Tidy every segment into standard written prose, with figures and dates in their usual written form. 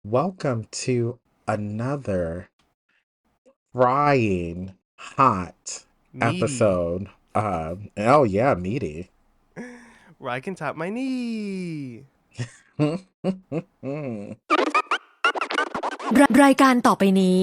Welcome to another frying hot Meaty. episode. Oh yeah, meaty. Where I can top my knee. รายการต่อไปนี้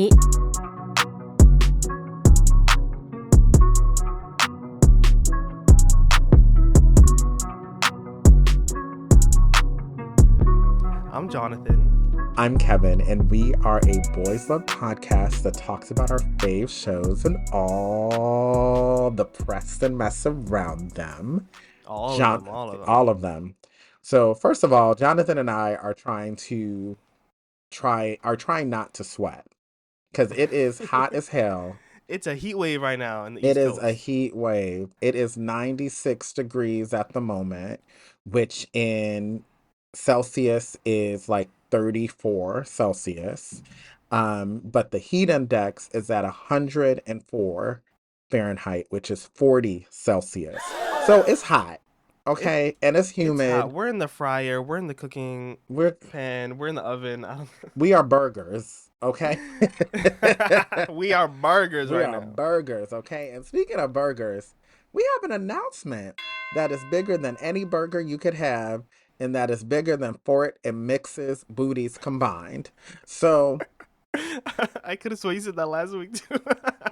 I'm Jonathan. I'm Kevin, and we are a boys love podcast that talks about our fave shows and all the press and mess around them. All of John, them, all of them. all of them. So first of all, Jonathan and I are trying not to sweat because it is hot as hell. It's a heat wave right now in the It East is a Coast. heat wave. It is 96 degrees at the moment, which in Celsius is like 34 Celsius. But the heat index is at 104 Fahrenheit, which is 40 Celsius. So it's hot, It okay? And it's it's hot. humid. We're in the fryer. We're in the cooking We're pan. We're in the oven. I we are burgers, okay? don't. We are burgers We right are now. burgers, okay? And speaking of burgers, we have an announcement that is bigger than any burger you could have, and that is bigger than Fort and Mix's booties combined. So I could have sworn you said that last week too.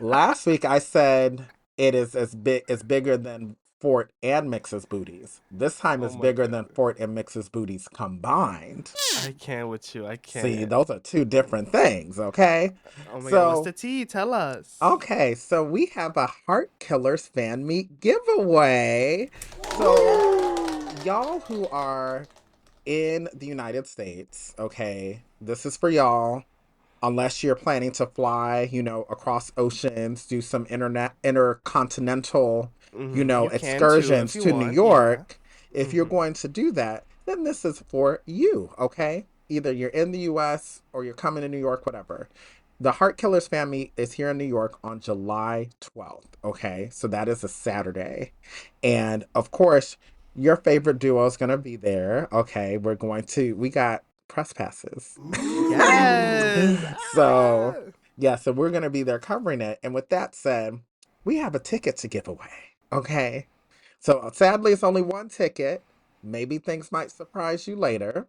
last week I said it's bigger than Fort and Mix's booties. This time Oh it's my bigger than god. Fort and Mix's booties combined. I can't with you. I See, can't. those are two different things, okay? Oh my god. What's So the tea? Tell us. Okay, so we have a Heart Killers fan meet giveaway. So, Woo! y'all who are in the United States, okay, this is for y'all. Unless you're planning to fly, across oceans, do some intercontinental, You can too if excursions you to New want. Yeah. York. If you're hmm going to do that, then this is for you, okay? Either you're in the US or you're coming to New York, whatever. The Heart Killers family is here in New York on July 12th, okay? So that is a Saturday. And of course, your favorite duo is going to be there, okay? We got press passes. Yes. So, Ah! yeah, so we're going to be there covering it. And with that said, we have a ticket to give away, okay? So sadly, it's only one ticket. Maybe things might surprise you later.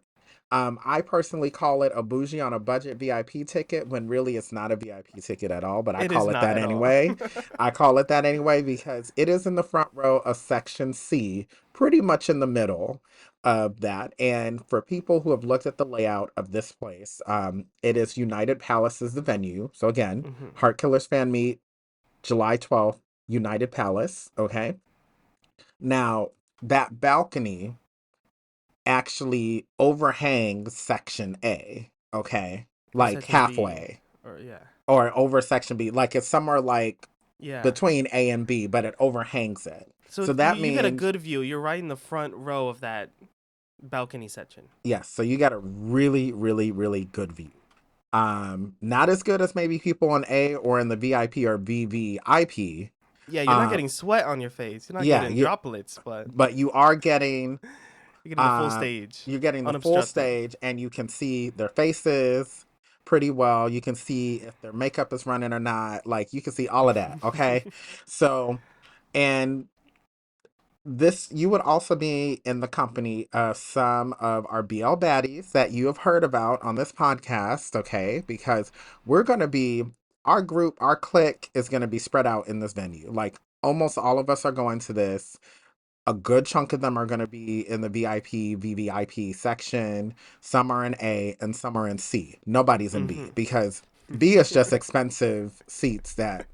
I personally call it a bougie on a budget VIP ticket when really it's not a VIP ticket at all, but I It is call it not that at all. anyway. I call it that anyway because it is in the front row of section C, pretty much in the middle of that. And for people who have looked at the layout of this place, it is United Palace is the venue. So again, hmm Heart Killers fan meet, July 12th, United Palace. Okay. Now, that balcony actually overhangs section A, okay? Or Like section B, halfway, or yeah, or over section B. Like it's somewhere like yeah. between A and B, but it overhangs it. So So you that you get a means, good view. You're right in the front row of that balcony section. yes, so you got a really, really, really good view. Not as good as maybe people in A or in the VIP or VVIP. Yeah, you're not Uh, getting sweat on your face. You're not yeah, getting droplets, but but you are getting you're getting the full Uh, stage, you're getting the full unobstructed. stage, and you can see their faces pretty well. You can see if their makeup is running or not. Like you can see all of that. Okay. So, and this, you would also be in the company of some of our BL baddies that you have heard about on this podcast. Okay. Because we're going to be, our group, our clique is going to be spread out in this venue. Like almost all of us are going to this. A good chunk of them are going to be in the VIP, VVIP section. Some are in A and some are in C. Nobody's in B hmm because B is just expensive seats that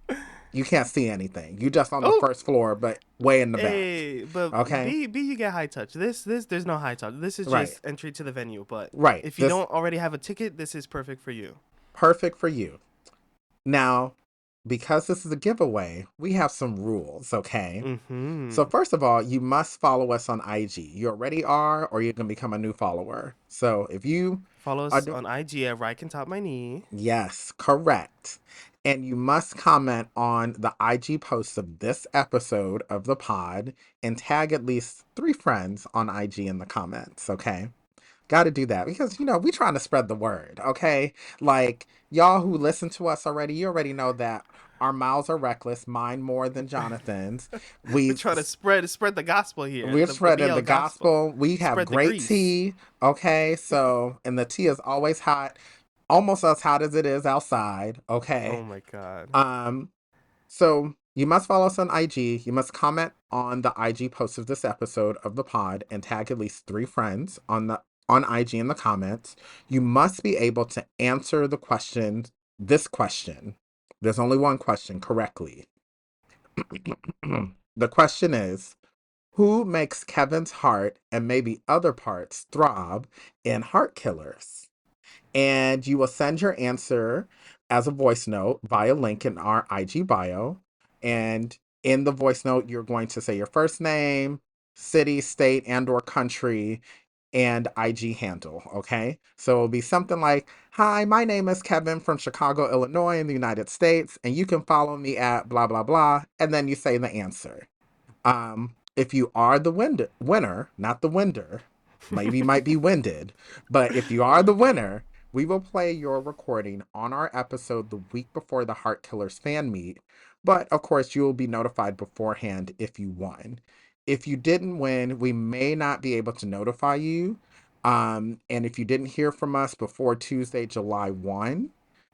you can't see anything. You just on the Oh, first floor, but way in the back. hey, but Okay? B you get high touch. This there's no high touch. This is Right. just entry to the venue. But Right. if you This don't already have a ticket, this is perfect for you. perfect for you. Now, because this is a giveaway, we have some rules, okay? So hmm first of all, you must follow us on IG. You already are, or you can become a new follower. So if you Follow are us do- on IG at RyCanTopMyKnee. yes, correct. And you must comment on the IG post of this episode of the pod and tag at least three friends on IG in the comments, okay? Got to do that because we trying to spread the word, okay? Like y'all who listen to us already, you already know that our mouths are reckless, mine more than Jonathan's. We're We trying to spread the gospel here, we're the spreading BL the gospel. gospel. We have Spread the great grease. tea, okay? So, and the tea is always hot, almost as hot as it is outside, Oh okay? my god. Um so you must follow us on IG. You must comment on the IG post of this episode of the pod and tag at least 3 friends on IG in the comments. You must be able to answer this question. There's only one question correctly. The question is, who makes Kevin's heart and maybe other parts throb in Heart Killers? And you will send your answer as a voice note via link in our IG bio. And in the voice note, you're going to say your first name, city, state, and or country, and IG handle, okay? So it'll be something like, "Hi, my name is Kevin from Chicago, Illinois in the United States, and you can follow me at blah blah blah," and then you say the answer. If you are the winner, not the winder, maybe you might be winded, but if you are the winner, we will play your recording on our episode the week before the Heart Killers fan meet. But of course, you will be notified beforehand if you won. If you didn't win, we may not be able to notify you. And if you didn't hear from us before Tuesday, July 1,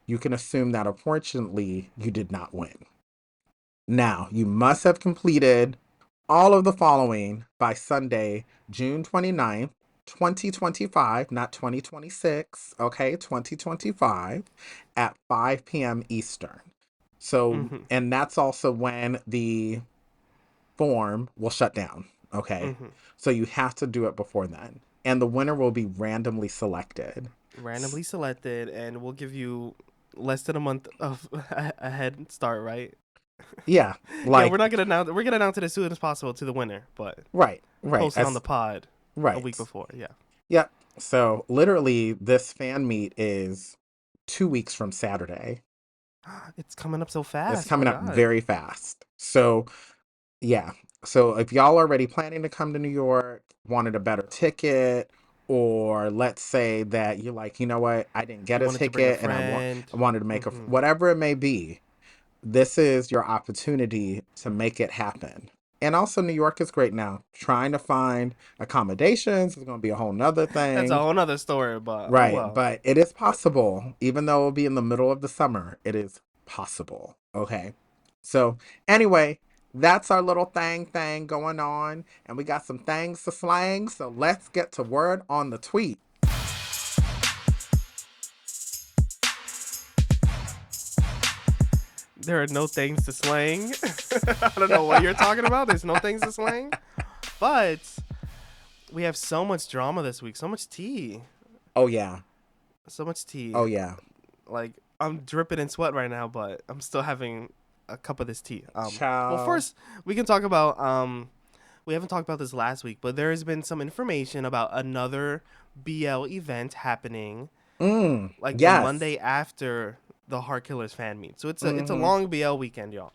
you can assume that unfortunately you did not win. Now, you must have completed all of the following by Sunday, June 29th, 2025, not 2026, okay, 2025 at 5 p.m. Eastern. So, Mhm. and that's also when the form will shut down, okay? Mhm. So you have to do it before then. And the winner will be randomly selected. Randomly selected, and we'll give you less than a month of a head start, right? Yeah, Yeah, like, we're gonna announce it as soon as possible to the winner, but right, post it on the as pod a week right. before. Yeah. Yep. So literally, this fan meet is 2 weeks from Saturday. It's coming up so It's fast. Oh my coming up god. very fast. So yeah. So if y'all are already planning to come to New York, wanted a better ticket, or let's say that you're like, you know what, I didn't get You a wanted to bring a ticket and friend. I wanted to make a Mhm. whatever it may be, this is your opportunity to make it happen. And also, New York is great now. Trying to find accommodations is going to be a whole nother That's a thing. whole nother story, but oh Right, well. but it is possible, even though it'll be in the middle of the summer, it is possible. Okay. So, anyway, that's our little thing going on, and we got some things to slang, so let's get to word on the tweet. There are no things to slang. I don't know what you're talking about. There's no things to slang. But we have so much drama this week. So much tea. Oh yeah. So much tea. Oh yeah. Like I'm dripping in sweat right now, but I'm still having a cup of this tea. Well, Ciao. first we can talk about we haven't talked about this last week, but there has been some information about another BL event happening like the Yes. Monday after the Heart Killers fan meet. So it's a Mm-hmm. long BL weekend, y'all.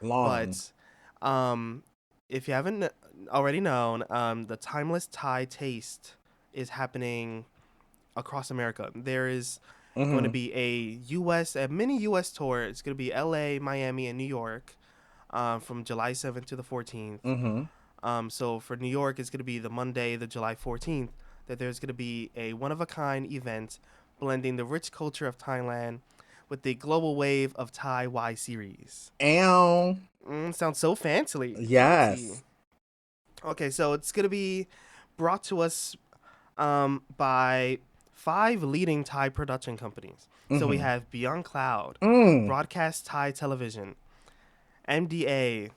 Long. But um, if you haven't already known, the Timeless Thai Taste is happening across America. There is going to Mm-hmm. be a mini US tour. It's going to be LA, Miami, and New York from July 7th to the 14th. Mm-hmm. So for New York, it's going to be the Monday, the July 14th, that there's going to be a one of a kind event blending the rich culture of Thailand with the global wave of Thai Y series. Ow. Sounds so fancy. Yes. Okay, so it's gonna be brought to us by 5 leading Thai production companies. So we Mm-hmm. have Beyond Cloud, Mm. Broadcast Thai Television, MDA,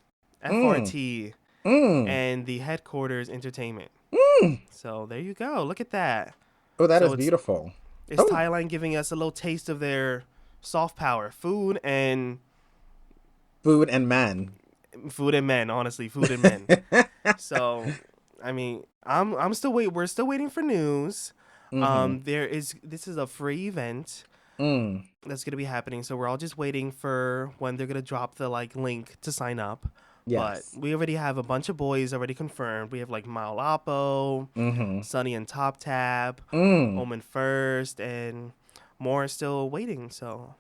Mm. FRT, Mm. and the Headquarters Entertainment. Mm. So there you go. Look at that. Oh, that So is beautiful. it's Oh, Thailand giving us a little taste of their soft power, food and men. food and men. Honestly, food and men. So, I mean, I'm still wait. We're still waiting for news. Mm-hmm. This is a free event Mm. that's gonna be happening. So we're all just waiting for when they're gonna drop the like link to sign up. But Yes. we already have a bunch of boys already confirmed. We have like Malappo, Mm-hmm. Sunny and Top Tap, Mm. Omen First, and more are still waiting. So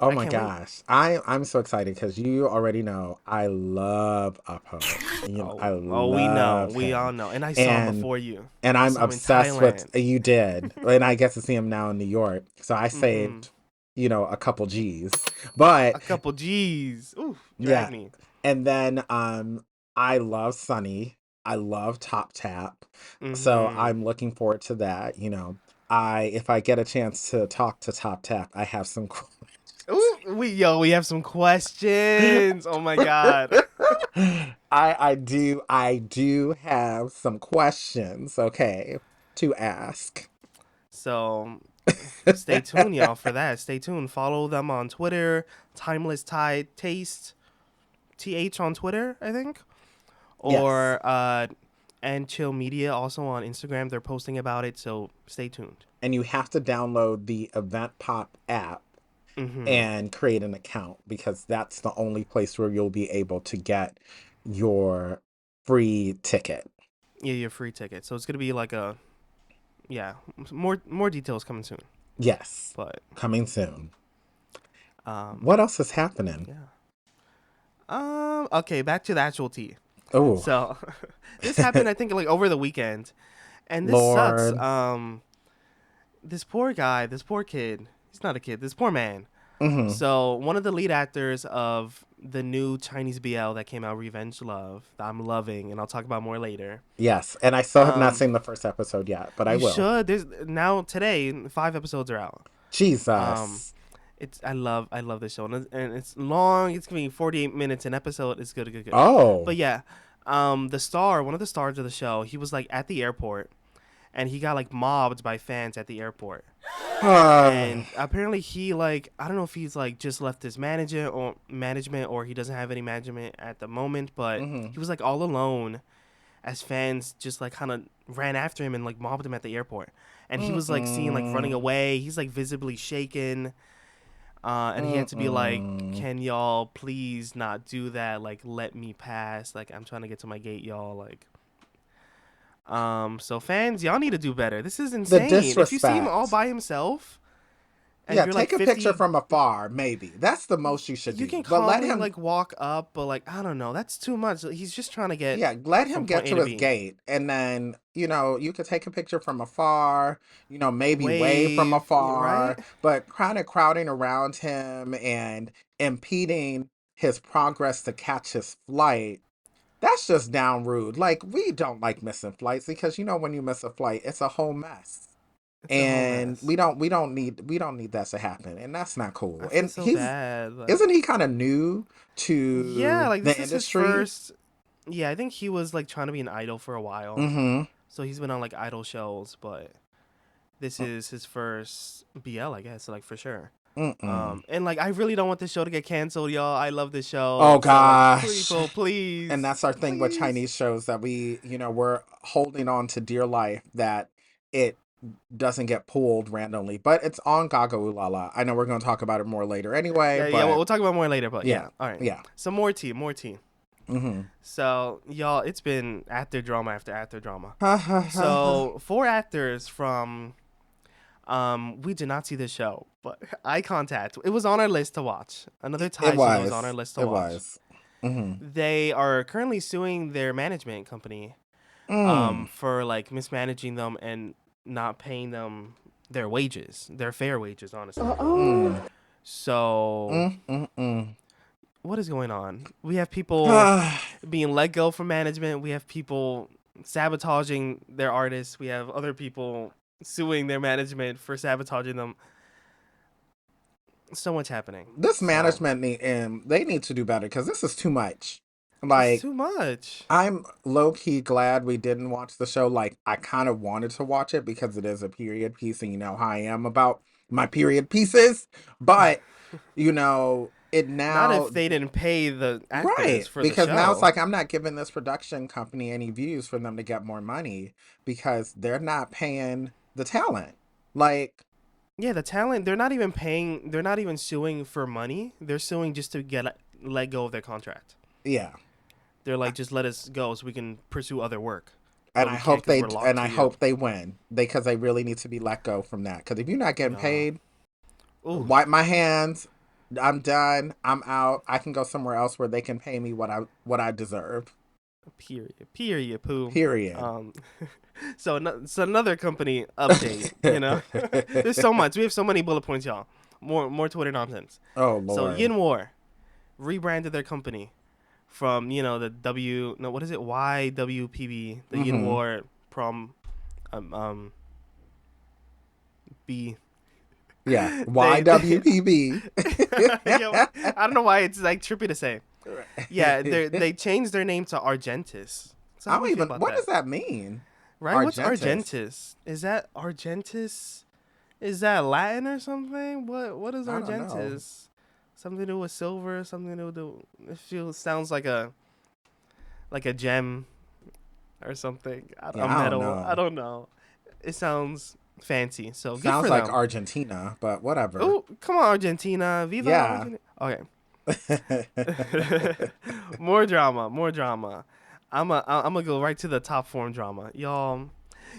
Oh I my can't wait. gosh. I'm so excited because you already know I love Upho. I Oh, we know. love We all him. know. And I saw him And before you. and I I'm saw him in obsessed with Thailand. you did. And I get to see him now in New York. So I Mm-hmm. saved, a couple G's. But A couple G's. Ooh, drag yeah. me. And then I love Sunny. I love Top Tap. So Mm-hmm. I'm looking forward to that. If I get a chance to talk to Top Tap, I have some Ooh, we have some questions. Oh my god. I do have some questions, okay, to ask. So stay tuned, y'all, for that. Stay tuned. Follow them on Twitter, Timeless Tide Taste, on Twitter, I think, Yes. or and Chill Media also on Instagram. They're posting about it, so stay tuned. And you have to download the Event Pop app Mm-hmm. and create an account because that's the only place where you'll be able to get your free ticket. Yeah, your free ticket. So it's gonna be like a yeah. More details coming soon. Yes. But Coming soon. um What else is happening? yeah. Okay, back to the actual tea. Oh, So this happened I think like over the weekend. And this sucks. Lord. This poor guy, this poor kid. He's not a kid. This poor man. Hmm. So one of the lead actors of the new Chinese BL that came out, Revenge Love, that I'm loving, and I'll talk about more later. Yes. And I still have not Um, seen the first episode yet, but I you will. should. There's now today 5 episodes are out. Um, Jesus. it's I love this show, and it's long. It's gonna be 48 minutes an episode. It's good, good, good. Oh. But yeah, one of the stars of the show, he was like at the airport, and he got like mobbed by fans at the airport. And apparently he like I don't know if he's like just left his management or he doesn't have any management at the moment, but Hmm. he was like all alone as fans just like kind of ran after him and like mobbed him at the airport. And he was like seen like running Mm-mm. away. He's like visibly shaken. And he had to be like, Mm-mm. "Can y'all please not do that? Like, let me pass. Like, I'm trying to get to my gate, y'all. Like, so fans, y'all need to do better. This is The insane. If you see him all disrespect. by himself and Yeah, you're like take a picture 50, from afar, maybe. That's the most you should you do. can But let calmly him, like walk up, but like I don't know, that's too much. He's just trying to get yeah, let him from get point A to to his B. gate. And then, you could take a picture from afar, maybe wave from Wave, afar, right? but kind of crowding around him and impeding his progress to catch his flight. That's just down rude. Like, we don't like missing flights because when you miss a flight, it's a whole mess. It's a whole And mess. we don't need that to happen. And that's not I cool. feel And so bad. isn't Like, he kind of new yeah, to like the this is his industry? first. Yeah, I think he was like trying to be an idol for a while, Mm-hmm. so he's been on like idol shows, but this is his first BL, I guess, like for sure. Mm-mm. And like I really don't want this show to get canceled, y'all. I love this Oh show, so like, gosh. people, And please, that's our thing with please. Chinese shows that we're holding on to dear life that it doesn't get pulled randomly. But it's on Gaga Ooh La La. I know we're going to talk about it more later anyway, Yeah, yeah. Well, but we'll talk about more later, but yeah. yeah. All right. Yeah. Some more tea, more tea. Mm-hmm. So, y'all, it's been actor drama after actor drama. Ha ha ha ha. So, four actors from we did not see the show, but Eye Contact. It was on our list to watch. Another It Thai show that was on our was. list to It watch. was. Mm-hmm. They are currently suing their management company Mm. for like mismanaging them and not paying them their wages, their fair wages, honestly. Mm. So, Mm. Mm. Mm. what is going on? We have people Ah, being let go from management. We have people sabotaging their artists. We have other people suing their management for sabotaging them. So much happening. this So management they need to do better because this is too much. it's Like, too much. I'm low key glad we didn't watch the show. Like, I kind of wanted to watch it because it is a period piece, and you know how I am about my period pieces. But it Not now, if they didn't pay the right? actors for the Because now it's show. like I'm not giving this production company any views for them to get more money because they're not paying the talent. Like, Yeah, the talent, they're not even paying, they're not even suing for money. They're suing just to get let go of their contract. yeah. They're like, just let us go so we can pursue other work, And but I we can't hope because they we're locked and to I you. hope they win because they really need to be let go from that. Because if you're not getting Yeah. paid, Ooh. wipe my hands. I'm done. I'm out. I can go somewhere else where they can pay me what I deserve. Period. Period. Poo. Period. Um. So another company update. You know, there's so much. We have so many bullet points, y'all. More Twitter nonsense. Oh So Lord. Yin War rebranded their company from the W no what is it YWPB, the Yin Mm-hmm. War prom um, um B. Yeah. They YWPB. yo, I don't know why it's like trippy to say. Yeah, they changed their name to Argentis. So I how do don't we feel even. about What does that? that mean? Right? What's Argentus. Argentis? Is that Argentis? Is that Latin or something? What is I don't know. Argentis? Something to do with silver? Something to do? It feels sounds like a gem or something. A Yeah, I don't metal. I know. don't know. It sounds fancy. So good Sounds for like them. Argentina, but whatever. Oh, come on, Argentina. Viva Yeah. Argentina. Okay. More drama. More drama. I'm gonna go right to the top form drama. Y'all,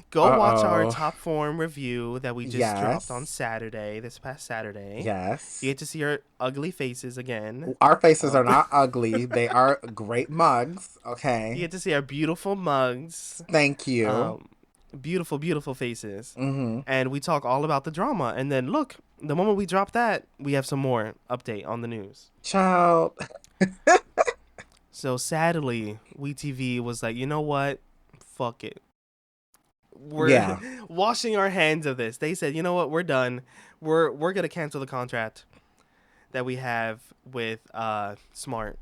go watch our Uh-oh. top form review that we just dropped on Yes. Saturday, this past Saturday. You Yes. get to see our ugly faces again. Our faces are Um, not ugly. They are great mugs. you Okay. get to see our beautiful mugs. Thank you. Um, beautiful, beautiful faces. Mm-hmm. And we talk all about the drama. And then look, the moment we drop that, we have some more update on the news. Child. So sadly, WeTV was like, you know what? Fuck it. We're Yeah. washing our hands of this. They said, you know what? We're done. We're gonna cancel the contract that we have with Smart,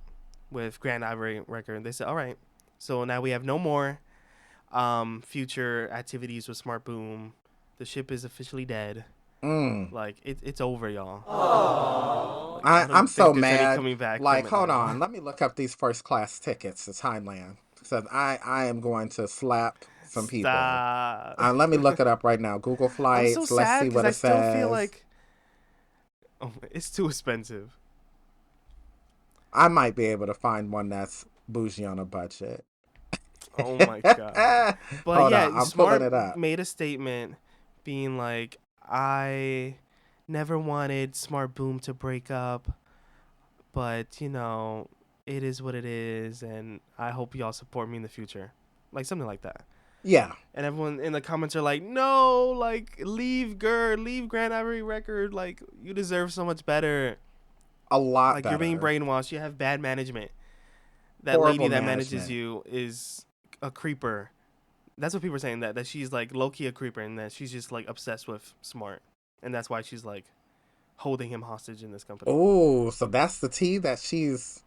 with Grand Ivory Record. They said, all right. So now we have no more future activities with Smart Boom. The ship is officially dead. Mm. Like it's over, y'all. Like I I'm don't so think there's any mad. coming back from Like, it hold now. on. Let me look up these first class tickets to Thailand. Because I am going to slap some people. Stop. Let me look it up right now. Google I'm so flights. Let's sad see because what I it still feel says. like it's too expensive. I might be able to find one that's bougie on a budget. Oh my god. But Hold on. yeah, I'm pulling Smart it up. made a statement being like, I never wanted Smart Boom to break up, but it is what it is, and I hope y'all support me in the future. Like something like that. Yeah, And everyone in the comments are like, no, like leave leave Grand Ivory Record, like you deserve so much better. a lot Like you're being better. brainwashed. You have bad management. That lady Horrible that manages management. you is a creeper. That's what people are saying, that she's like low key a creeper and that she's just like obsessed with Smart, and that's why she's like holding him hostage in this company. Oh, so that's the tea that she's.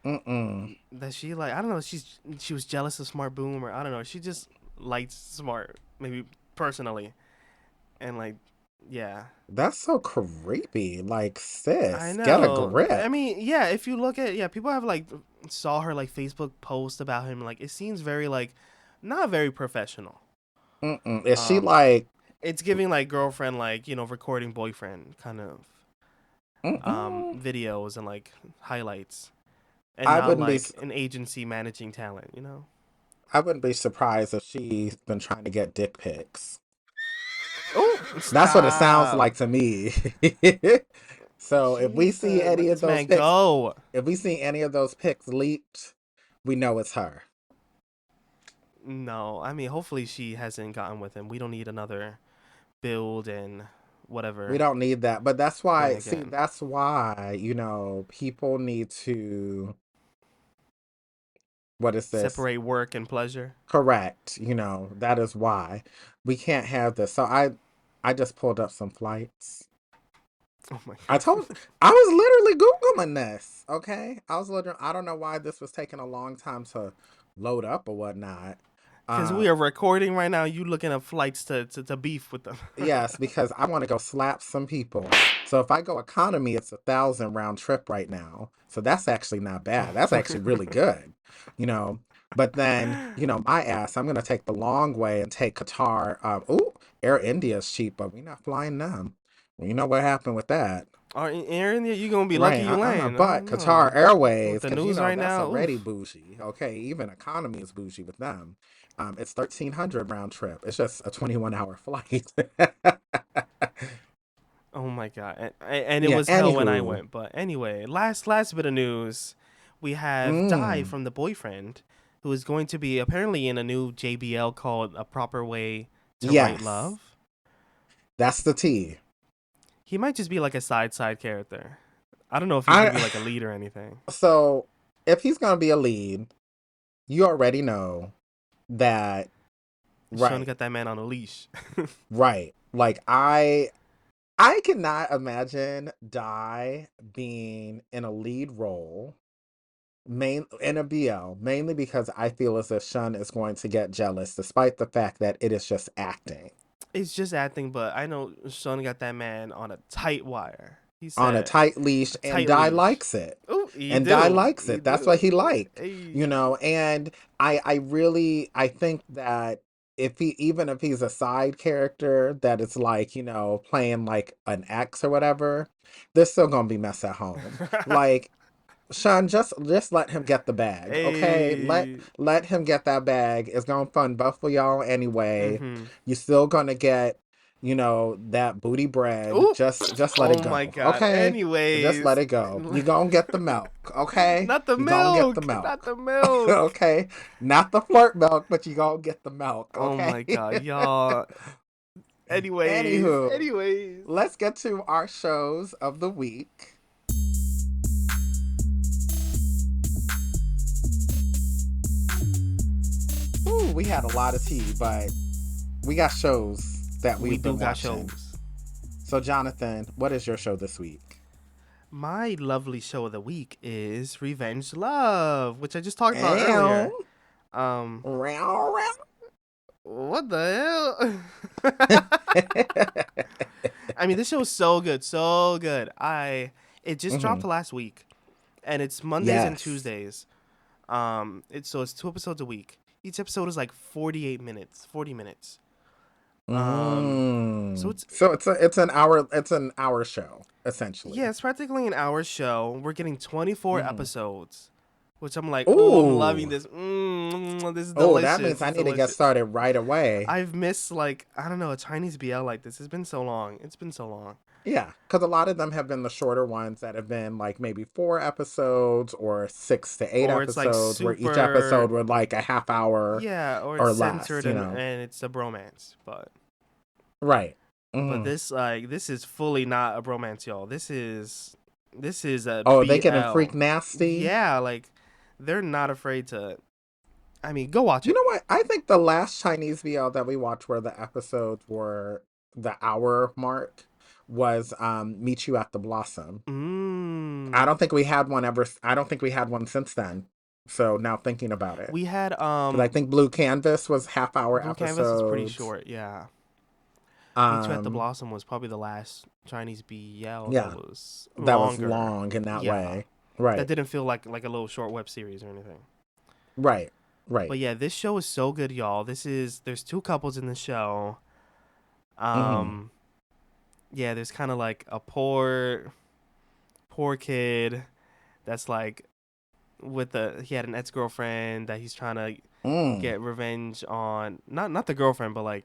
Mm-mm. That she like I don't know, she was jealous of Smart Boom, or I don't know, she just liked Smart maybe personally, and like yeah. That's so creepy. Like, I sis, get a know. I grip. mean, yeah, if you look at people have like saw her like Facebook post about him, like it seems very like not very professional. Mm-mm. Is she Um like. it's giving like girlfriend, like, recording boyfriend kind of Mm-mm. videos and like highlights, and I not wouldn't be. like an agency managing talent. I wouldn't be surprised if she's been trying to get dick pics. Oh, That's what it sounds stop. like to me. So if we see Jesus, any let of this those man pics, go. if we see any of those pics leaked, we know it's her. No, I mean, hopefully she hasn't gotten with him. We don't need another build and We whatever don't need that. But that's thing why, see, again. that's why, people need to, what is this? Separate work and pleasure. Correct. That is why we can't have this. So I just pulled up some flights. Oh my I god. told I was literally Googling this. Okay. I don't know why this was taking a long time to load up or whatnot. Because Uh we are recording right now, you looking at flights to beef with them. yes, because I want to go slap some people. So if I go economy, it's 1,000 round trip right now. So that's actually not bad. That's actually really good. You know. But then, my ass, I'm gonna take the long way and take Qatar. Ooh, Air India is cheap, but we're not flying them. Well, you know what happened with that. Or Aaron, you're gonna be lucky Right, you land. I but don't know. Qatar With Airways, the because news right that's now, already oof. bougie. Okay, even economy is bougie with them. It's 1,300 round trip. It's just a 21-hour flight. Oh my god, and it Yeah. was hell when I Anywho, went. But anyway, last bit of news, we have Di mm, from The Boyfriend, who is going to be apparently in a new JBL called A Proper Way to Write yes, Love. that's the T. He might just be like a side character. I don't know if he's gonna be I like a lead or anything. so if he's gonna be a lead, you already know that. Sean Right, got that man on a leash. right. Like I cannot imagine Di being in a lead role in a BL, mainly because I feel as if Shun is going to get jealous, despite the fact that it is just acting It's just acting, but I know Sean got that man on a tight wire. He on a said tight leash, a and tight Di leash. likes it. Oh, he And Di do. likes He it. That's what he do. like, Hey. And I think that if he even if he's a side character that is like playing like an ex or whatever, there's still gonna be mess at home. Like Sean, just let him get the bag, okay? Hey. Let him get that bag. It's gonna fund both of y'all anyway. Mhm. You're still gonna get, that booty bread. Ooh. Just let it Oh my go, god. okay? Just let Anyways, it go. You gonna get the milk, okay? not the You gonna get the milk. Not milk, the milk. okay? Not the flirt milk, but you gonna get the milk, Oh okay? my god, y'all. Anyways, Anywho, anyways. let's get to our shows of the week. Ooh, we had a lot of tea, but we got shows that We we've do been got watching. shows. So, Jonathan, what is your show this week? My lovely show of the week is Revenge Love, which I just talked about Ow. earlier. Um, Row, what the row. hell? I mean, this show is so good, so good. It just Hmm. dropped last week, and it's Mondays and Yes. Tuesdays. It's 2 episodes a week. Each episode is like 48 minutes, 40 minutes. So it's So it's an hour show yeah, essentially. it's practically an hour show. We're getting 24 Hmm. episodes, which I'm like, oh, I'm loving Ooh. this. This is Oh, that delicious. means I It's need to get delicious. started right away. I've missed like I don't know a Chinese BL like this. It's been so long. It's been so long. Yeah, because a lot of them have been the shorter ones that have been like maybe 4 episodes or 6 to 8 Or it's like episodes, where each super episode were like a half hour yeah, or it's or less. censored and it's a bromance. Right. But Hmm. this is fully not a bromance, y'all. This is a Oh, they getting freak BL. nasty. Yeah, like they're not afraid to. I mean, go watch You it. know what? I think the last Chinese VL that we watched where the episodes were the hour mark was Meet You at the Blossom. I Mm. don't think we had one ever. I don't think we had one since then. So now thinking about it, We had because I think Blue Canvas was half hour Blue Canvas is pretty episodes. short. Yeah. Meet You at the Um, Blossom was probably the last Chinese BL that yeah, was that was longer. long in that Yeah. way. That Right, didn't feel like a little short web series or anything. right, right. But yeah, this show is so good, y'all. There's two couples in the show. Hmm. Um yeah, there's kind of like a poor kid that's like he had an ex-girlfriend that he's trying to Mm. get revenge on. Not the girlfriend, but like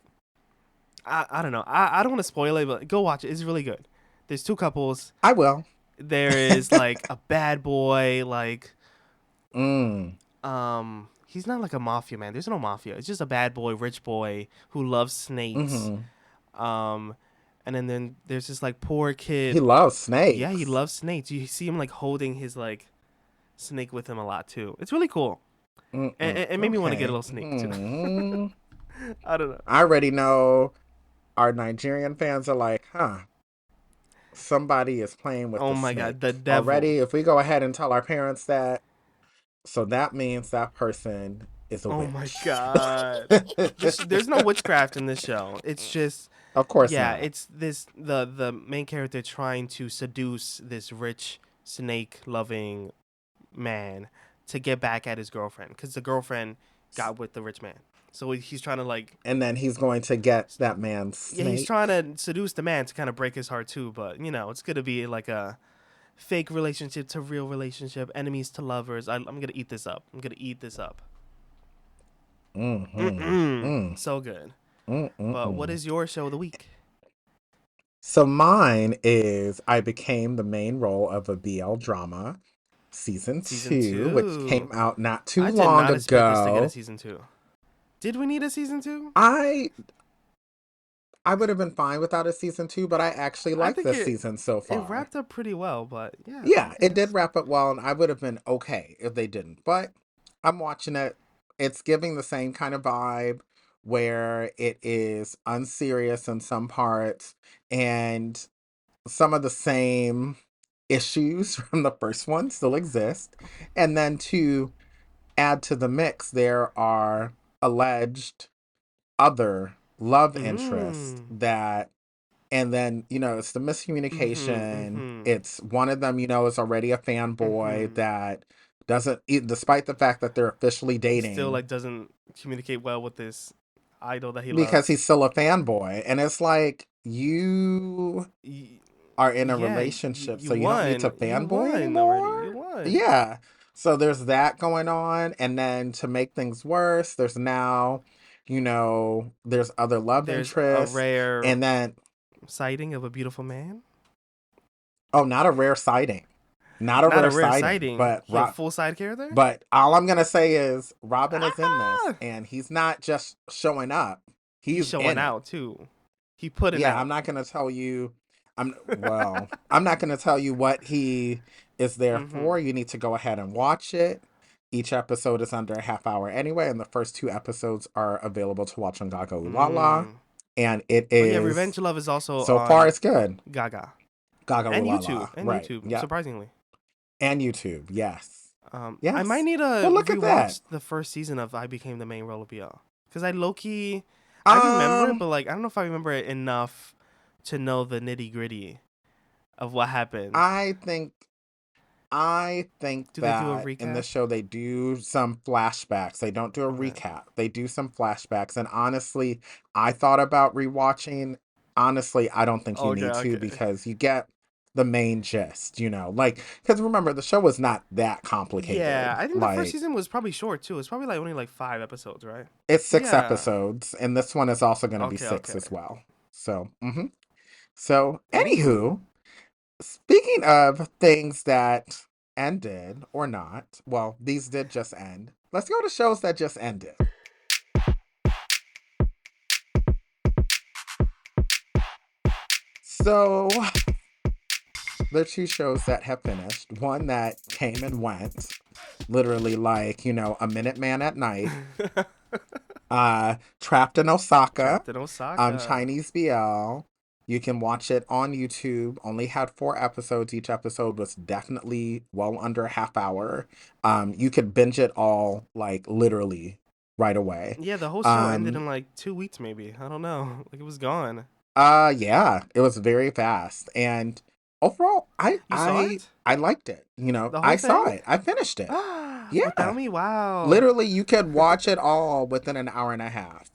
I don't know. I don't want to spoil it, but go watch it. It's really good. There's two couples. I will. There is like a bad boy, like Mm. he's not like a mafia man. There's no mafia. It's just a bad boy, rich boy who loves snakes. Hmm. Um and then there's this like poor He kid. loves Yeah, he snakes. loves snakes. You see him like holding his like snake with him a lot too. It's really cool. Mm-mm. It made me want to get a Okay. little snake too. Hmm. I don't know. I already know our Nigerian fans are like, huh, somebody is playing with Oh the my god, the snake. devil. Already, if we go ahead and tell our parents that, so that means that person is a Oh my witch. god. There's no witchcraft in this show. It's just Of course yeah, not. it's this the main character trying to seduce this rich snake loving man to get back at his girlfriend cuz the girlfriend got with the rich man. So he's trying to like, And then he's going to get that man's yeah, he's snake. trying to seduce the man to kind of break his heart too. But it's gonna be like a fake relationship to real relationship, enemies to lovers. I'm gonna eat this up. I'm gonna eat this up. Mm-hmm. Mm-mm. Mm. So good. But what Mm-mm-mm. is your show of the week? So mine is I became the main role of a BL drama, season Season 2, which came two. out not too I did long not expect this to get a ago. season two. Did we need a season two? I I would have been fine without a season 2, but I actually I like think this it season so it far. wrapped up pretty well, but yeah, Yeah, I it did guess. wrap up well, and I would have been okay if they didn't. But I'm watching it. It's giving the same kind of vibe where it is unserious in some parts and some of the same issues from the first one still exist. And then to add to the mix, there are alleged other love interests Mm. that, and then, it's the Mhm. miscommunication. Mhm. It's one of them, is already a fanboy Mhm. that doesn't, despite the fact that they're officially He still dating, like doesn't communicate well with this idol that he because loves. he's still a fanboy. And it's like, you Y- are in a yeah, relationship, you so you don't need to won. You fanboy won already. You anymore. won. Yeah. So there's that going on. And then to make things worse, there's now, there's other love There's a interests. rare And then, sighting of a beautiful man. oh, not a rare sighting. Not a Not a rare rare sighting, sighting. He a full side character. But all I'm gonna say is Robin is in this, Ah! and he's not just showing up; He's he's showing in it. out too. He putting Yeah, I'm out. not gonna tell you. I'm not gonna tell you what he is there Mhm. for. You need to go ahead and watch it. Each episode is under a half hour anyway, and the first two episodes are available to watch on Gaga Ooh La La. Mm. And it Oh yeah, is Revenge Love is also so far on it's good. Gaga Gaga Ooh and La YouTube La, right? Yep, surprisingly. and YouTube, yes, I might yes. need to Well, look at that. rewatch the first season of I Became the Main Role of BL because I low key, I remember it, Um, but like I don't know if I remember it enough to know the nitty gritty of what happened. I think I think Do they do a that in recap? this show they do some flashbacks. They don't do a Okay. recap. They do some flashbacks. And honestly, I thought about rewatching. Honestly, I don't think you Okay. need to Okay. because you get the main gist, like, because remember, the show was not that Yeah, complicated. I think the first Like, season was probably short too. It's probably like only like 5 episodes, right? it's six Yeah. episodes, and this one is also going to be Okay. six Okay. as well. So, so, Anywho, anywho, speaking of things that ended or not, well, these did just end. Let's go to shows that just ended. So, there are two shows that have finished. One that came and went, literally like, a minute man at night. Trapped in Osaka, Trapped in Osaka. Chinese BL. You can watch it on YouTube. Only had 4 episodes. Each episode was definitely well under a half hour. You could binge it all like literally right away. Yeah, the whole show ended Um, in like 2 weeks, maybe. I don't know. Like it was gone. yeah, it was very fast. And overall, I You saw I it? I liked it. The whole I saw thing? it. I finished it. Without Yeah. me? Wow. Literally, you could watch it all within an hour and a half.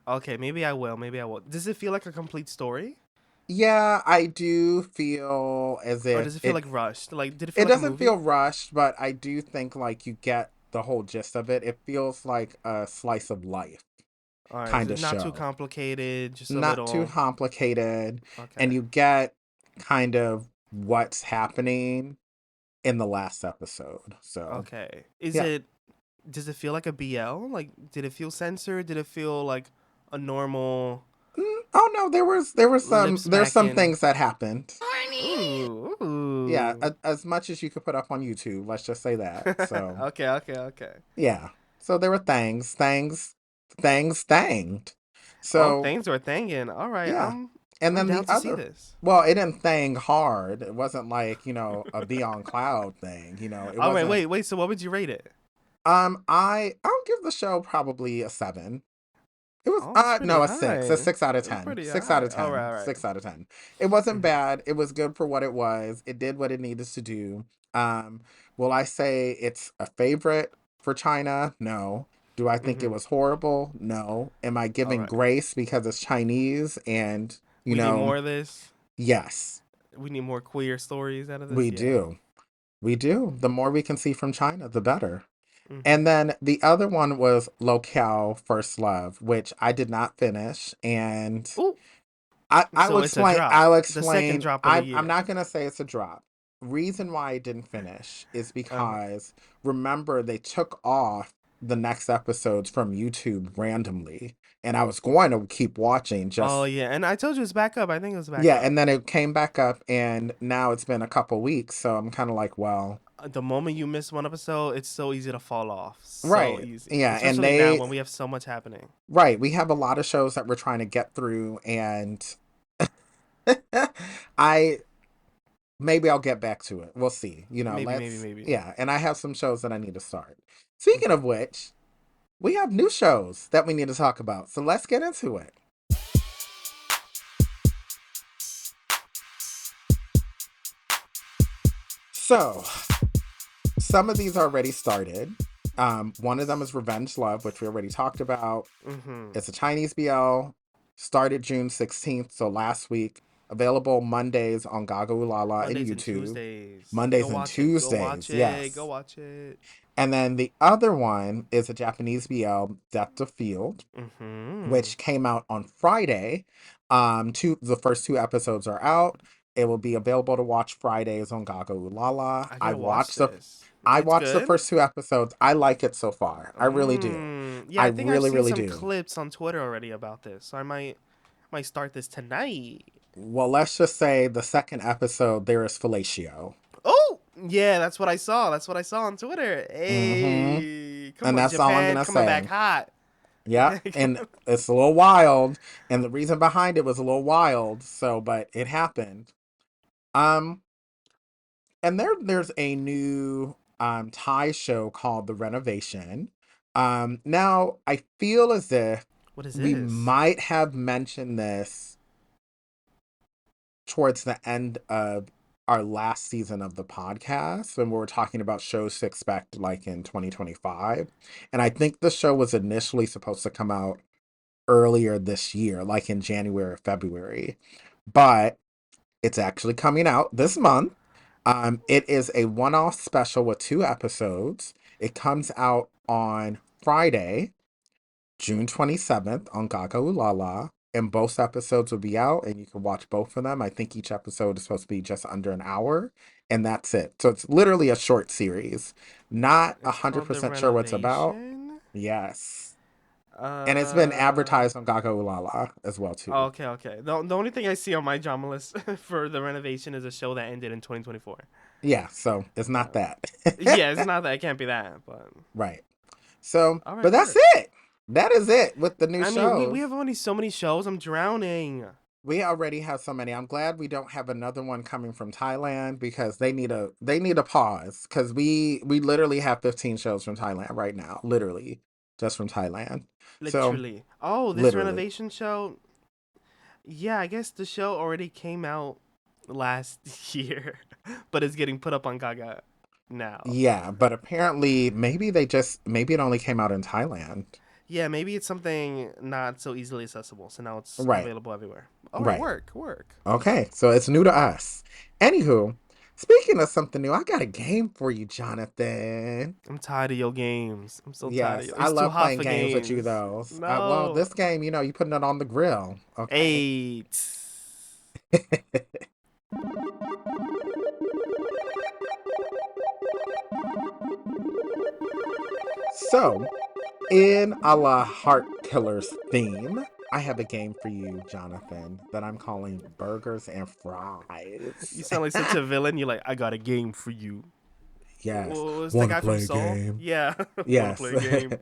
Okay, maybe I will. Maybe I will. Does it feel like a complete story? Yeah, I do feel as Or if does it feel it like rushed? Like, did it feel it like a doesn't movie? feel rushed, but I do think like you get the whole gist of it. It feels like a slice of life All right, kind so of not too show. complicated, just a Not too little. complicated, and Okay. you get kind of what's happening in the last episode. So, Okay. Is yeah. it, does it feel like a BL? Like, did it feel censored? Did it feel like a normal Oh no, there was lip there's some smacking? things that happened. Ooh, Yeah, ooh. as much as you could put up on YouTube, let's just say that. So, Okay, okay, okay. yeah. So there were things thanged. Oh, So, things are thangin'. All right, yeah. I'm And I'm then down the to see other, this. well, it didn't thang hard. It wasn't like, a Beyond Cloud thing, it All right, wasn't. wait. So what would you rate it? I'll give the show probably a 7. It was Oh, that's pretty no, a 6. A high. 6 out of That's 10. pretty 6 out high. of All right, 10. all right. 6 out of 10. It wasn't Mhm. bad. It was good for what it was. It did what it needed to do. Will I say it's a favorite for China? No. Do I think it Mm-hmm. was horrible? No. Am I All giving right. grace because it's Chinese and, you We need know, more of this. yes, We need more queer stories out of this. we Yeah. do. We do. The more we can see from China, the better. Mm-hmm. And then the other one was Locale First Love, which I did not finish. And Ooh. I will So it's a explain. drop. I'll The second explain. drop of the I'm year. not gonna say it's a drop. Reason why I didn't finish is Uh-huh. because remember they took off the next episodes from YouTube randomly, and I was going to keep watching. Oh Just yeah, and I told you it's back up. I think it was back yeah, up. and then it came back up, and now it's been a couple weeks, so I'm kind of like, well, The moment you miss one episode, it's so easy to fall off. So right, easy, yeah, and especially now they when we have so much happening. right, we have a lot of shows that we're trying to get through, and I maybe I'll get back to it. We'll see. Maybe, maybe, Let's maybe. yeah, and I have some shows that I need to start. Speaking Okay. of which, we have new shows that we need to talk about. So let's get into it. So, some of these already started. One of them is Revenge Love, which we already talked about. Mm-hmm. It's a Chinese BL, started June 16th, so last week. Available Mondays on Gaga Ulala and Mondays and YouTube. Tuesdays. Go Mondays and watch it. Go watch Tuesdays, it. Go yes. watch it. And then the other one is a Japanese BL, Depth of Field, Mm-hmm. which came out on Friday. The first two episodes are out. It will be available to watch Fridays on Gaga Ulala. I gotta watch this. I It's watched the good. first two episodes. I like it so far. I really do. Yeah, I I think I've really, seen really some do. clips on Twitter already about this. So I might start this tonight. Well, let's just say the second episode there is fellatio. Oh, yeah, that's what I saw. That's what I saw on Twitter. Mm-hmm. Hey, come And on, that's all I'm Japan, gonna coming back say. hot. Yeah, and it's a little wild, and the reason behind it was a little wild. So, but it happened. Um, and there's a new Thai show called The Renovation. Now I feel as if What is we this? might have mentioned this towards the end of our last season of the podcast when we were talking about shows to expect like in 2025. And I think the show was initially supposed to come out earlier this year, like in January or February. But it's actually coming out this month. It is a one-off special with two episodes. It comes out on Friday, June 27th on Gaga Ulala. And both episodes will be out, and you can watch both of them. I think each episode is supposed to be just under an hour, and that's it. So it's literally a short series. Not It's called The 100% sure what's about. Renovation. Yes. And it's been Uh. advertised on Gaga Ulala as well, too. Okay, okay. The only thing I see on my drama list for The Renovation is a show that ended in 2024. Yeah, so it's not Um, that. yeah, it's not that. It can't be that. But Right. So, all right, but that's work. it. That is it with the new I mean, we shows. have only so many shows. I'm drowning. We already have so many. I'm glad we don't have another one coming from Thailand because they need a pause because we literally have 15 shows from Thailand right now, literally just from Thailand. So, Literally. Oh, this literally. renovation show. Yeah, I guess the show already came out last year, but it's getting put up on Gaga now. Yeah, but apparently maybe it only came out in Thailand. Yeah, maybe it's something not so easily accessible, so now it's Right. available everywhere. All right, Right. work, work. Okay, so it's new to us. Anywho, speaking of something new, I got a game for you, Jonathan. I'm tired of your games. I'm so tired of Yes, you. I It's too love hot playing for games with you, games. though. Well, No. this game, you putting it on the grill, okay? 8. So, in a la Heart Killers theme, I have a game for you, Jonathan, that I'm calling Burgers and You Fries. sound like such a villain. You're like, I got a game for you. Yes. Was the Want to guy from play a Soul? game? Yeah. Want to Yes. play a game?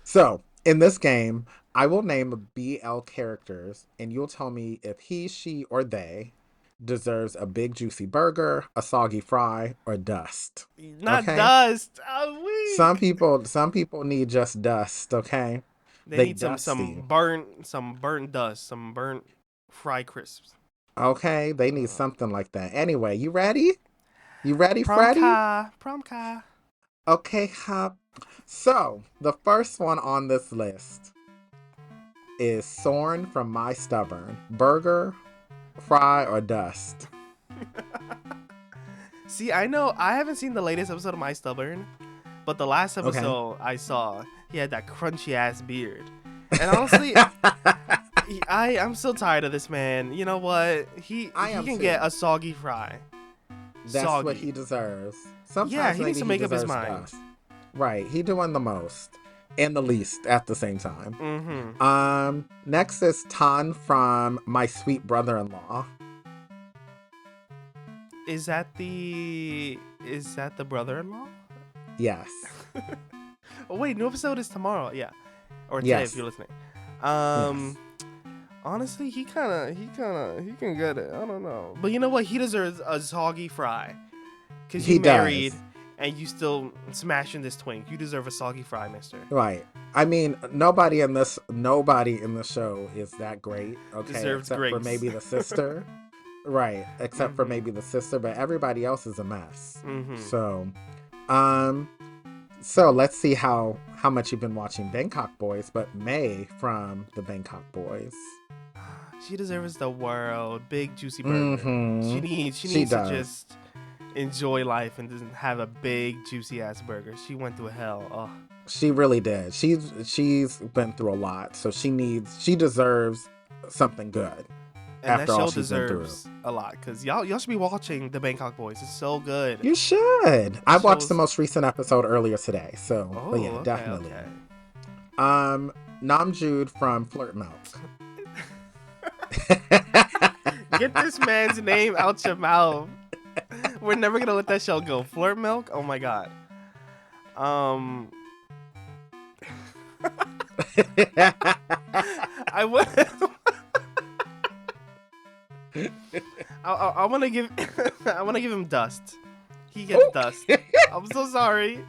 So, in this game, I will name BL characters, and you'll tell me if he, she, or they deserves a big juicy burger, a soggy fry, or dust. Not Okay? Dust. I'm Some weak. people some people need just dust, okay? They They need dusty. some burnt dust, some burnt fry crisps. Okay? They need Uh, something like that. Anyway, you ready? You ready, prom Freddy? car, prom car. Okay, hop So, the first one on this list is Sorn from My Stubborn. Burger, fry, or dust? See, I know I haven't seen the latest episode of My Stubborn, but the last Okay. episode I saw, he had that crunchy ass beard. And honestly, I'm so tired of this man. You know what? I He am can get too. a soggy fry. That's what Soggy. he deserves. Yeah, Sometimes he needs maybe to he make up his deserves mind. dust. Right. He doing the most and the least at the same time. Mm-hmm. Next is Tan from My Sweet Brother-in-Law. Is that the brother-in-law? Yes. Oh wait, new episode is tomorrow. Yeah, or today if Yes. you're listening. Yes. Um, honestly, he can get it. I don't know, but you know what? He deserves a soggy fry, cause you He does. married and you still smashing this twink. You deserve a soggy fry, Mister. Right. I mean, nobody in the show is that great, okay, Deserves except for grace. maybe the sister. Right, except for Mm-hmm. maybe the sister, but everybody else is a mess. Mm-hmm. So, um so let's see how much you've been watching Bangkok Boys, but May from the Bangkok Boys. She deserves the world, big juicy burger. Mhm. She She needs to does. just enjoy life and doesn't have a big juicy ass burger. She went through hell. Oh. She really did. She's been through a lot, so she deserves something good And that after all show she's been through. deserves a lot because y'all should be watching the Bangkok Boys. It's so good. You should. The I watched the show's most recent episode earlier today, so but oh yeah, okay definitely. okay. Namjoon from Flirt Milk. Get this man's name out your mouth. We're never gonna let that show go. Flirt Milk. Oh my god. Um, I would. I want to give I want to give him dust. He gets dust. I'm so sorry.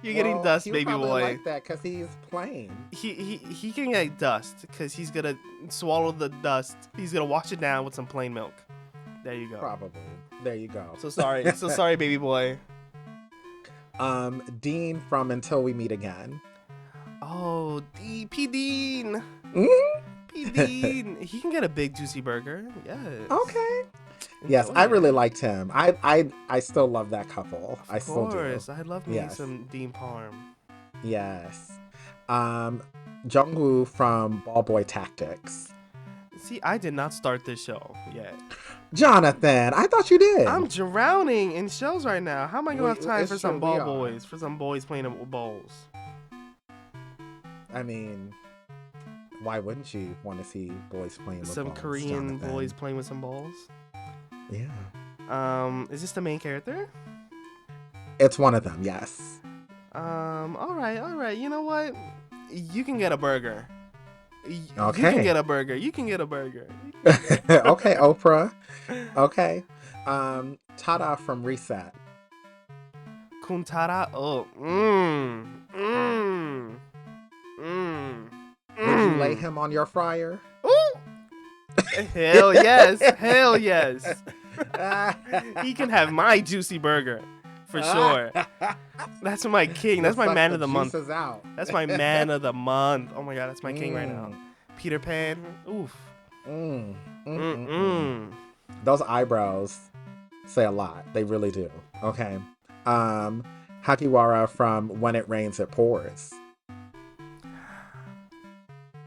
You're getting dust, he'll baby probably boy. like that because he's plain. He can get dust because he's gonna swallow the dust. He's gonna wash it down with some plain milk. There you go. Probably. There you go. So sorry, baby boy. Dean from Until We Meet Again. Oh, P Dean. Mhm. P Dean. He can get a big juicy burger. Yes. Okay. Yes, Enjoy I it. really liked him. I still love that couple. I Of still course, do. I love me Yes. some Dean Parm. Yes. Jungwoo from Ball Boy Tactics. See, I did not start this show yet. Jonathan, I thought you did. I'm drowning in shows right now. How am I gonna have time It's for some true, ball we are. boys? For some boys playing with balls? I mean, why wouldn't you want to see boys playing with Some balls, Korean Jonathan? boys playing with some balls. Yeah. Is this the main character? It's one of them, yes. All right. You know what? You can get a burger. You Okay. can get a burger. You can get a burger. Okay, Oprah. Okay. Tada from Reset. Kuntara. Oh. Would you lay him on your fryer? Ooh. Hell yes. Hell yes. He can have my juicy burger. For sure. That's my king. That's my Suck man the of the month. juices out. That's my man of the month. Oh my god, that's my king right now. Peter Pan. Oof. Those eyebrows say a lot. They really do. Okay. Hakiwara from When It Rains, It Pours.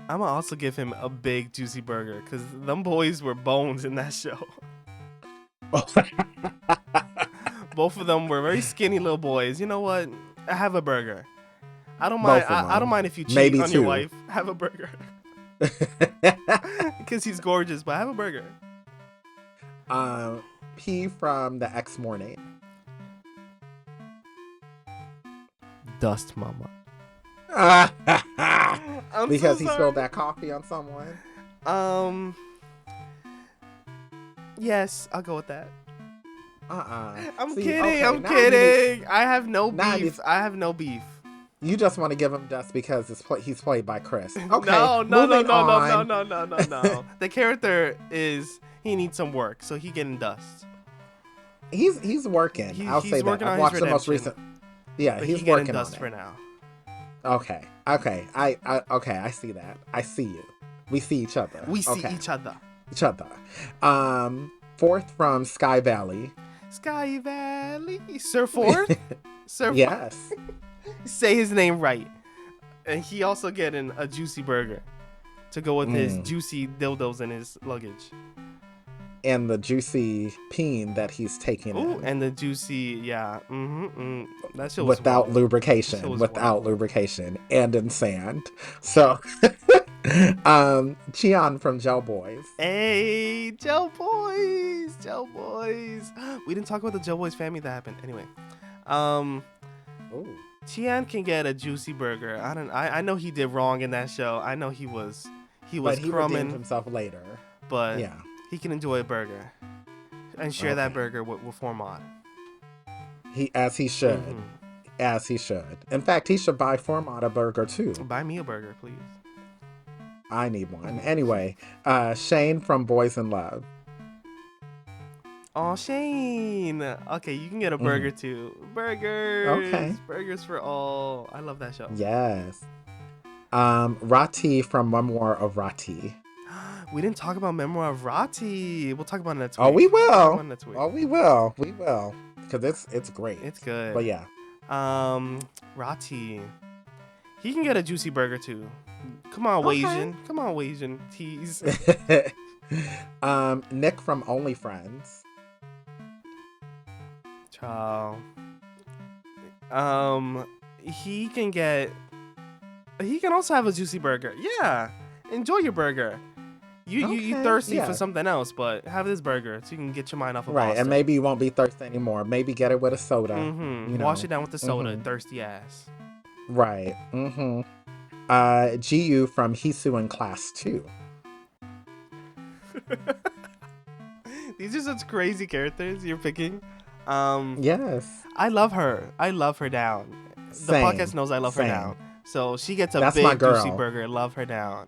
I'm gonna also give him a big juicy burger because them boys were bones in that show. Both of them were very skinny little boys. You know what? Have a burger. I don't mind. Both of I don't them. mind if you cheat Maybe on your two. wife. Have a burger because he's gorgeous. But have a burger. P from The X Morning. Dust, mama. Because so he sorry. spilled that coffee on someone. Yes, I'll go with that. I'm See, kidding. okay, I'm now kidding. I have no now beef. you- I have no beef. You just want to give him dust because he's played by Chris. Okay. No. moving on. No. The character he needs some work, so he getting dust. He's working. I'll He's say that. working I've on watched his the most redemption. recent. Yeah, but he he's getting working on dust it. for now. Okay. Okay. Okay, I see that. I see you. We see each other. We see Okay. each other. Each other. Fourth from Sky Valley. Sky Valley. Sir Fourth? Sir Fourth. Yes. Say his name right. And he also getting a juicy burger to go with his juicy dildos in his luggage. And the juicy peen that he's taking Ooh, in. and the juicy, yeah. That shit was Without wild. lubrication. That was Without wild. lubrication. And in sand. So Cheon from Gel Boys. Hey, Gel Boys. Gel Boys. We didn't talk about the Gel Boys family that happened. Anyway. Ooh. Tian can get a juicy burger. I know he did wrong in that show. I know he was But he redeemed crumbing, himself later. but Yeah. he can enjoy a burger and share that burger with Formod. As he should. Mm-hmm. As he should. In fact, he should buy Format a burger too. Buy me a burger, please. I need one. Anyway, Shane from Boys in Love. Oh, Shane. Okay, you can get a burger too. Burgers. Okay. Burgers for all. I love that show. Yes. Rati from Memoir of Rati. We didn't talk about Memoir of Rati. We'll talk about it next week. Oh, we will. We'll talk about it next week. Oh, we will. We will. Because it's great. It's good. But yeah. Rati. He can get a juicy burger too. Come on, Wasian. Come on, Wasian. Tease. Nick from Only Friends. Child. He can also have a juicy burger. Yeah. Enjoy your burger. You thirsty for something else, but have this burger so you can get your mind off of Right, pasta. and maybe you won't be thirsty anymore. Maybe get it with a soda. Mm-hmm. You know. Wash it down with the soda, thirsty ass. Right. Mm-hmm. GU from Hisu in Class 2. These are such crazy characters you're picking. Yes. I love her. I love her down. Same. The podcast knows I love her down. So she gets a That's my big girl. juicy burger. Love her down.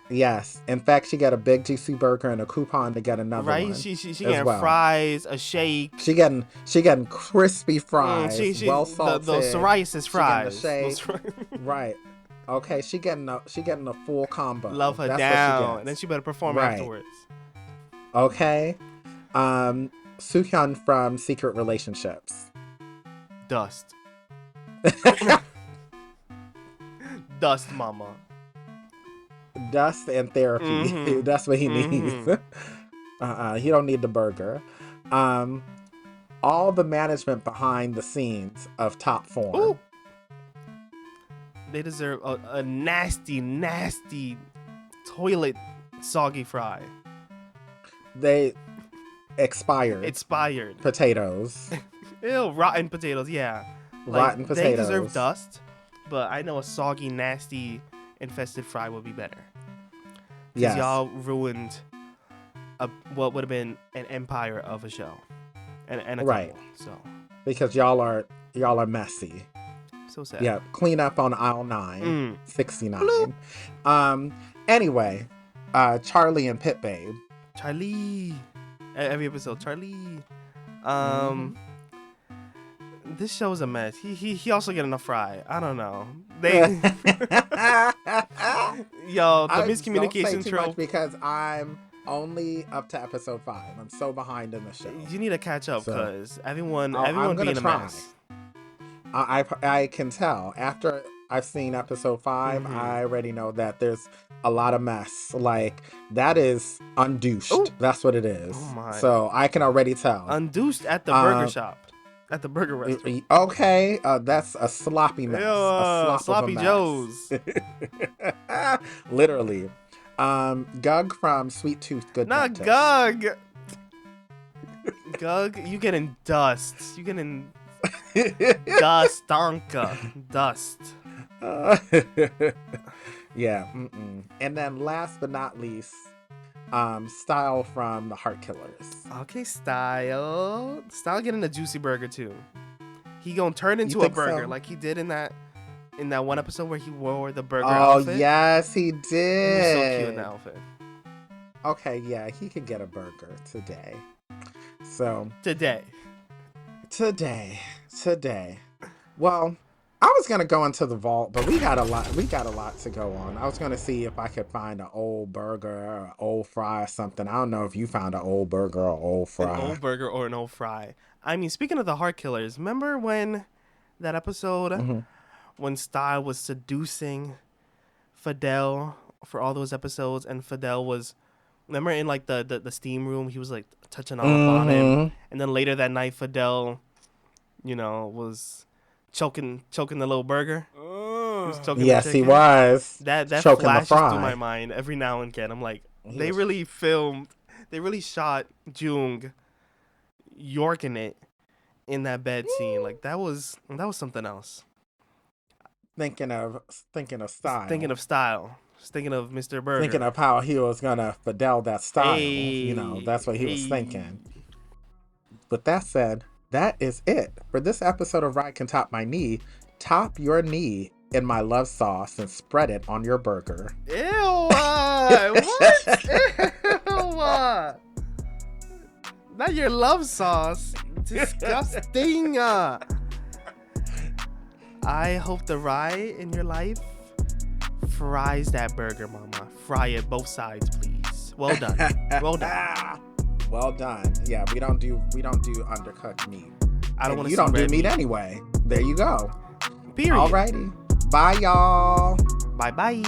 Yes. In fact, she got a big juicy burger and a coupon to get another one. Right? She getting well. fries, a shake. She getting crispy fries, well salted. Those psoriasis fries. Those right. Okay, she getting a full combo. Love her That's down. And then she better perform afterwards. Okay. Soohyun from Secret Relationships. Dust. Dust, mama. Dust and therapy. Mm-hmm. That's what he needs. He don't need the burger. All the management behind the scenes of Top Form. Ooh. They deserve a nasty, nasty toilet soggy fry. They expired potatoes. Ew, rotten potatoes, yeah. Rotten potatoes. They deserve dust, but I know a soggy, nasty, infested fry would be better. Because y'all ruined what would have been an empire of a show. And a couple, so. Because y'all are messy. So sad. Yeah, clean up on aisle 9, 69. Anyway, Charlie and Pit Babe. Charlie. Every episode, Charlie. This show is a mess. He also getting a fry. I don't know. Yo, the miscommunication don't say too trope. much because I'm only up to episode 5. I'm so behind in the show. You need to catch up because everyone I'm being a try. mess. I can tell after I've seen episode 5. I already know that there's a lot of mess. Like that is undouched. Ooh. That's what it is. Oh my. So I can already tell. Undouced at the burger shop. At the burger restaurant. Okay, that's a sloppy mess. A sloppy Joe's. Literally. Gug from Sweet Tooth Good Not Dentist. Gug. Gug, you getting dust. You getting dustonka. Dust. Yeah. And then last but not least, Style from the Heart Killers. Okay, Style getting a juicy burger too. He gonna turn into a burger like he did in that one episode where he wore the burger outfit. Oh yes, he did. He was so cute in that outfit. Okay, yeah, he could get a burger today. So today. Well, I was gonna go into the vault, but we got a lot. We got a lot to go on. I was gonna see if I could find an old burger or an old fry or something. I don't know if you found an old burger or old An fry. old burger or an old fry. I mean, speaking of the heart killers, remember when that episode Hmm. when Style was seducing Fidel for all those episodes, and Fidel was, remember in like the steam room, he was like touching all up on him, Hmm. and then later that night, Fidel, was choking the little burger. He was choking the Yes, he chicken. was That choking the flashes through my fry. mind every now and again. I'm like, He was they really shot Jung yorking it in that bed scene. Like that was something else. thinking of thinking of Thinking style, of Style, thinking of Mr. thinking Burger. of how he was gonna Fidel that style. Hey, That's what he was hey. thinking. With that said, that is it for this episode of Ride Can Top My Knee. Top your knee in my love sauce and spread it on your burger. Ew, what? Ew, not your love sauce. Disgusting. I hope the rye in your life fries that burger, mama. Fry it both sides, please. Well done. Well done. Well done. Yeah, we don't do undercooked meat. I don't And want to you see don't do red meat meat. anyway. There you go. Period. Alrighty. Bye y'all. Bye bye.